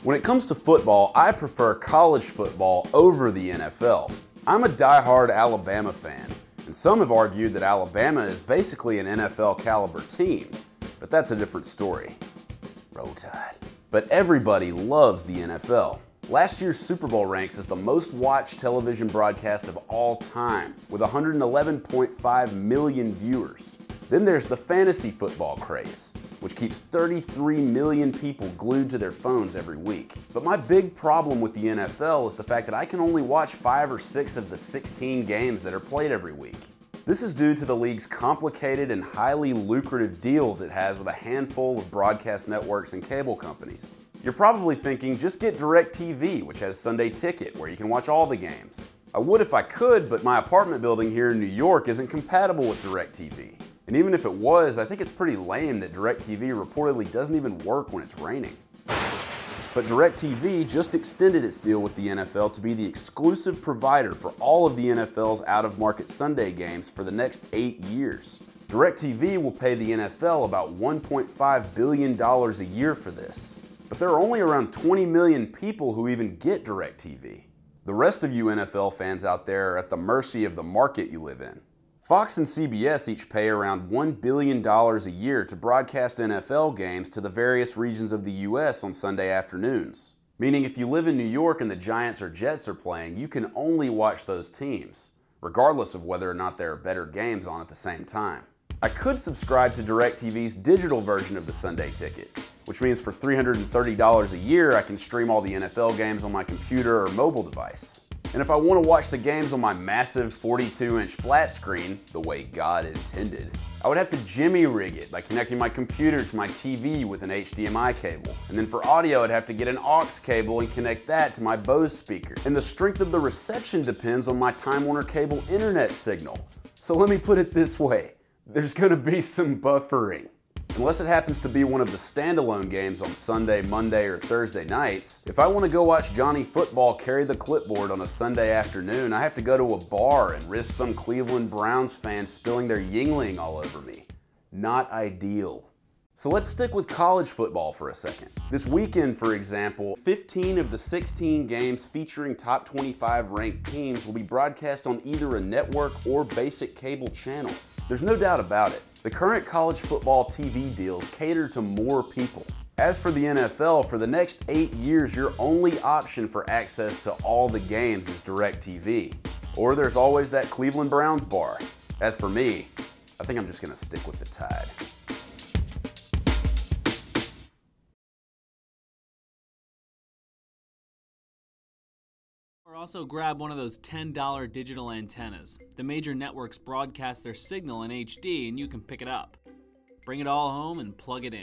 When it comes to football, I prefer college football over the NFL. I'm a die-hard Alabama fan, and some have argued that Alabama is basically an NFL caliber team, but that's a different story. Roll Tide. But everybody loves the NFL. Last year's Super Bowl ranks as the most watched television broadcast of all time, with 111.5 million viewers. Then there's the fantasy football craze, which keeps 33 million people glued to their phones every week. But my big problem with the NFL is the fact that I can only watch 5 or 6 of the 16 games that are played every week. This is due to the league's complicated and highly lucrative deals it has with a handful of broadcast networks and cable companies. You're probably thinking, just get DirecTV, which has Sunday Ticket, where you can watch all the games. I would if I could, but my apartment building here in New York isn't compatible with DirecTV. And even if it was, I think it's pretty lame that DirecTV reportedly doesn't even work when it's raining. But DirecTV just extended its deal with the NFL to be the exclusive provider for all of the NFL's out-of-market Sunday games for the next 8 years. DirecTV will pay the NFL about $1.5 billion a year for this. But there are only around 20 million people who even get DirecTV. The rest of you NFL fans out there are at the mercy of the market you live in. Fox and CBS each pay around $1 billion a year to broadcast NFL games to the various regions of the US on Sunday afternoons. Meaning if you live in New York and the Giants or Jets are playing, you can only watch those teams, regardless of whether or not there are better games on at the same time. I could subscribe to DirecTV's digital version of the Sunday Ticket, which means for $330 a year I can stream all the NFL games on my computer or mobile device. And if I want to watch the games on my massive 42-inch flat screen, the way God intended, I would have to jimmy rig it by connecting my computer to my TV with an HDMI cable. And then for audio, I'd have to get an aux cable and connect that to my Bose speaker. And the strength of the reception depends on my Time Warner Cable internet signal. So let me put it this way, there's going to be some buffering. Unless it happens to be one of the standalone games on Sunday, Monday, or Thursday nights, if I want to go watch Johnny Football carry the clipboard on a Sunday afternoon, I have to go to a bar and risk some Cleveland Browns fans spilling their Yingling all over me. Not ideal. So let's stick with college football for a second. This weekend, for example, 15 of the 16 games featuring top 25 ranked teams will be broadcast on either a network or basic cable channel. There's no doubt about it. The current college football TV deals cater to more people. As for the NFL, for the next 8 years, your only option for access to all the games is DirecTV. Or there's always that Cleveland Browns bar. As for me, I think I'm just gonna stick with the Tide. Or also grab one of those $10 digital antennas. The major networks broadcast their signal in HD and you can pick it up. Bring it all home and plug it in.